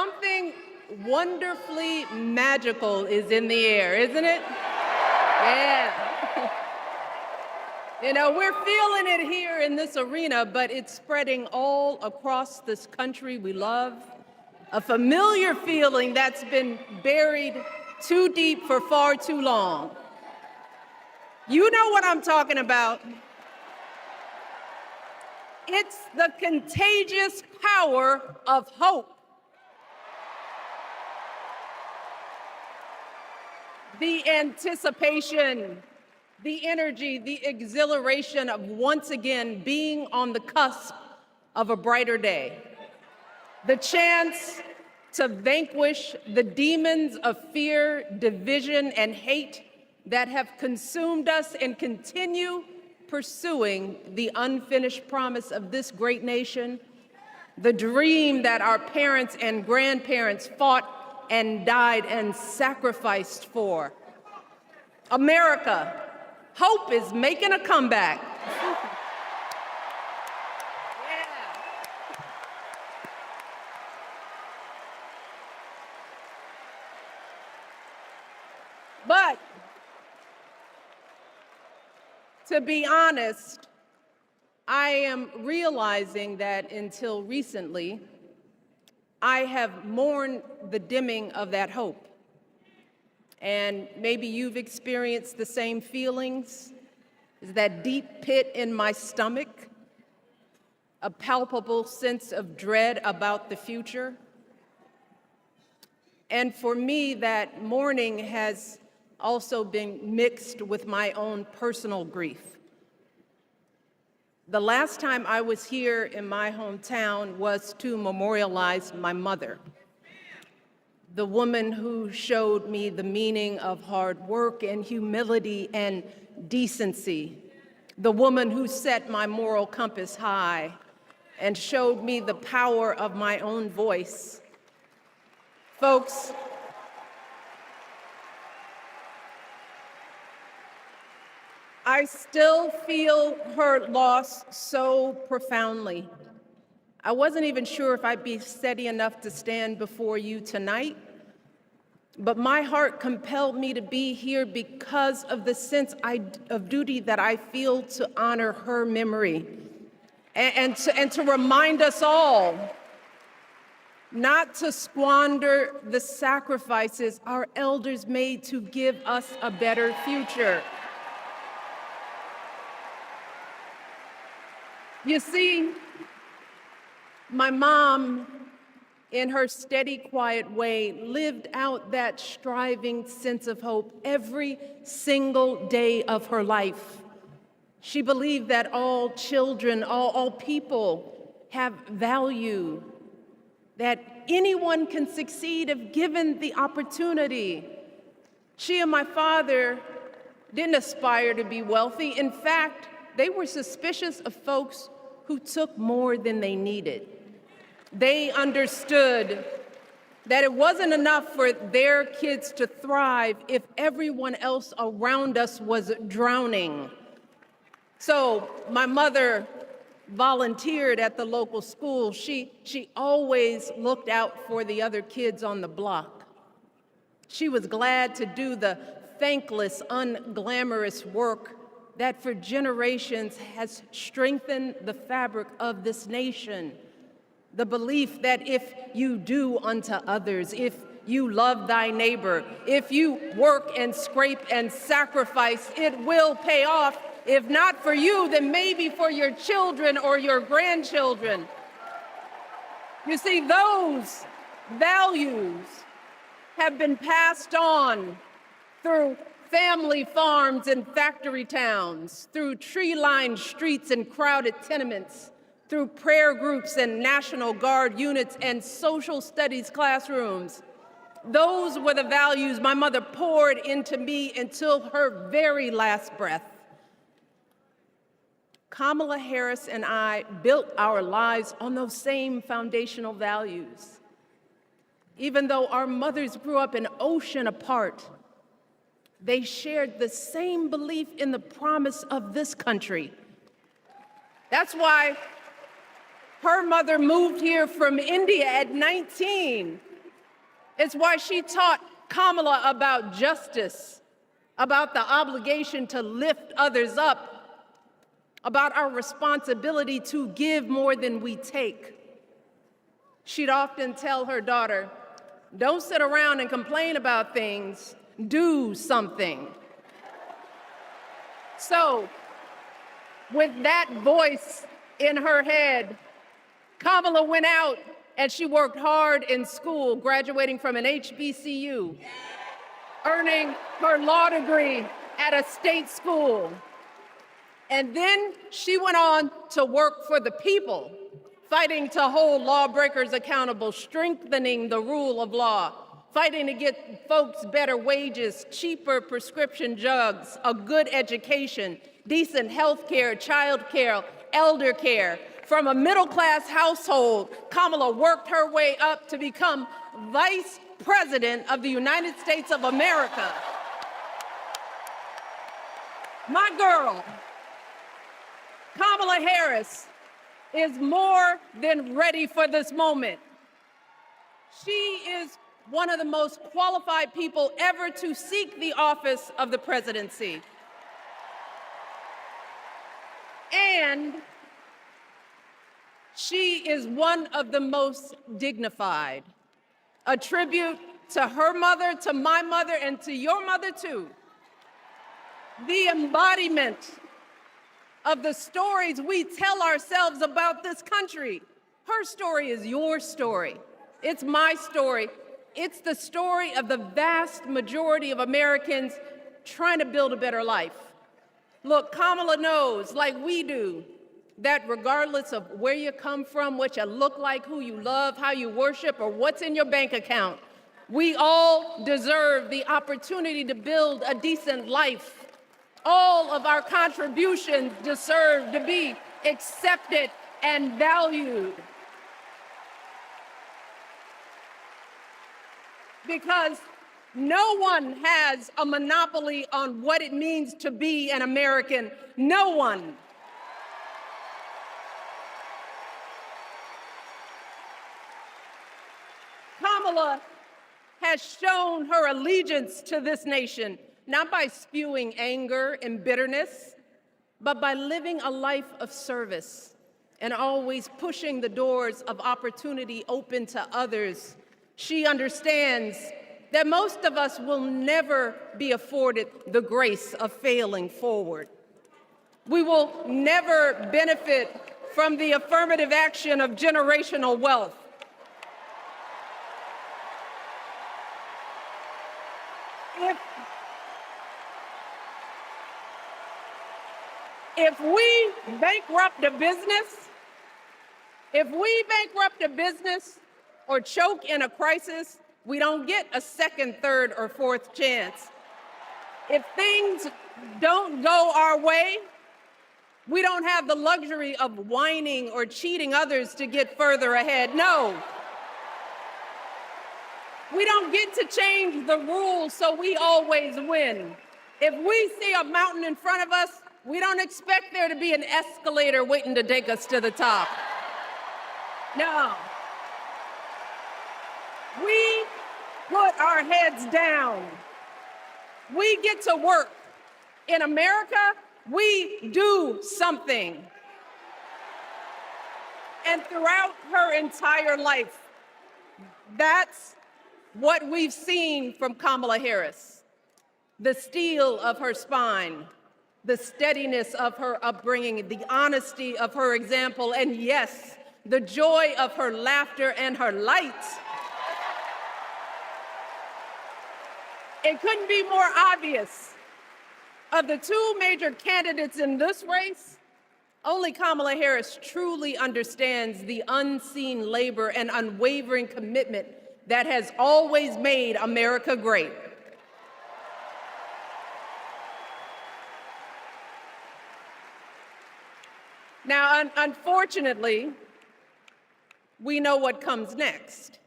Something wonderfully magical is in the air, isn't it? Yeah. You know, we're feeling it here in this arena, but it's spreading all across this country we love. A familiar feeling that's been buried too deep for far too long. You know what I'm talking about. It's the contagious power of hope. The anticipation, the energy, the exhilaration of once again being on the cusp of a brighter day. The chance to vanquish the demons of fear, division, and hate that have consumed us and continue pursuing the unfinished promise of this great nation, the dream that our parents and grandparents fought and died and sacrificed for. America, hope is making a comeback. But to be honest, I am realizing that until recently, I have mourned the dimming of that hope. And maybe you've experienced the same feelings. Is that deep pit in my stomach, a palpable sense of dread about the future. And for me, that mourning has also been mixed with my own personal grief. The last time I was here in my hometown was to memorialize my mother, the woman who showed me the meaning of hard work and humility and decency, the woman who set my moral compass high and showed me the power of my own voice. Folks, I still feel her loss so profoundly. I wasn't even sure if I'd be steady enough to stand before you tonight, but my heart compelled me to be here because of the sense of duty that I feel to honor her memory and to remind us all not to squander the sacrifices our elders made to give us a better future. You see, my mom, in her steady, quiet way, lived out that striving sense of hope every single day of her life. She believed that all children, all people have value, that anyone can succeed if given the opportunity. She and my father didn't aspire to be wealthy. In fact, they were suspicious of folks who took more than they needed. They understood that it wasn't enough for their kids to thrive if everyone else around us was drowning. So my mother volunteered at the local school. She always looked out for the other kids on the block. She was glad to do the thankless, unglamorous work that for generations has strengthened the fabric of this nation. The belief that if you do unto others, if you love thy neighbor, if you work and scrape and sacrifice, it will pay off. If not for you, then maybe for your children or your grandchildren. You see, those values have been passed on through family farms and factory towns, through tree-lined streets and crowded tenements, through prayer groups and National Guard units and social studies classrooms. Those were the values my mother poured into me until her very last breath. Kamala Harris and I built our lives on those same foundational values. Even though our mothers grew up an ocean apart, they shared the same belief in the promise of this country. That's why her mother moved here from India at 19 It's why she taught Kamala about justice, about the obligation to lift others up, about our responsibility to give more than we take. She'd often tell her daughter, "Don't sit around and complain about things, do something." So, with that voice in her head, Kamala went out and she worked hard in school, graduating from an HBCU, earning her law degree at a state school. And then she went on to work for the people, fighting to hold lawbreakers accountable, strengthening the rule of law, fighting to get folks better wages, cheaper prescription drugs, a good education, decent health care, child care, elder care. From a middle-class household, Kamala worked her way up to become Vice President of the United States of America. My girl, Kamala Harris, is more than ready for this moment. She is one of the most qualified people ever to seek the office of the presidency. And she is one of the most dignified. A tribute to her mother, to my mother, and to your mother too. The embodiment of the stories we tell ourselves about this country. Her story is your story. It's my story. It's the story of the vast majority of Americans trying to build a better life. Look, Kamala knows, like we do, that regardless of where you come from, what you look like, who you love, how you worship, or what's in your bank account, we all deserve the opportunity to build a decent life. All of our contributions deserve to be accepted and valued. Because no one has a monopoly on what it means to be an American. No one. Kamala has shown her allegiance to this nation, not by spewing anger and bitterness, but by living a life of service and always pushing the doors of opportunity open to others. She understands that most of us will never be afforded the grace of failing forward. We will never benefit from the affirmative action of generational wealth. If we bankrupt a business or choke in a crisis, we don't get a second, third, or fourth chance. If things don't go our way, we don't have the luxury of whining or cheating others to get further ahead. No. We don't get to change the rules so we always win. If we see a mountain in front of us, we don't expect there to be an escalator waiting to take us to the top. No. We put our heads down. We get to work. In America, we do something. And throughout her entire life, that's what we've seen from Kamala Harris. The steel of her spine, the steadiness of her upbringing, the honesty of her example, and yes, the joy of her laughter and her light. It couldn't be more obvious. Of the two major candidates in this race, only Kamala Harris truly understands the unseen labor and unwavering commitment that has always made America great. Now, unfortunately, we know what comes next.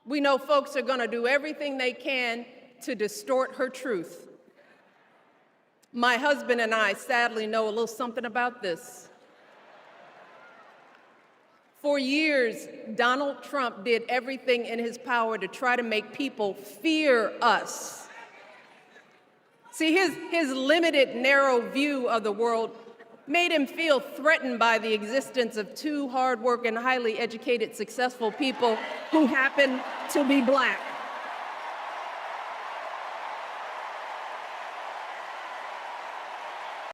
We know folks are going to do everything they can to distort her truth. My husband and I sadly know a little something about this. For years, Donald Trump did everything in his power to try to make people fear us. See, his limited, narrow view of the world made him feel threatened by the existence of two hardworking, highly educated, successful people who happen to be Black.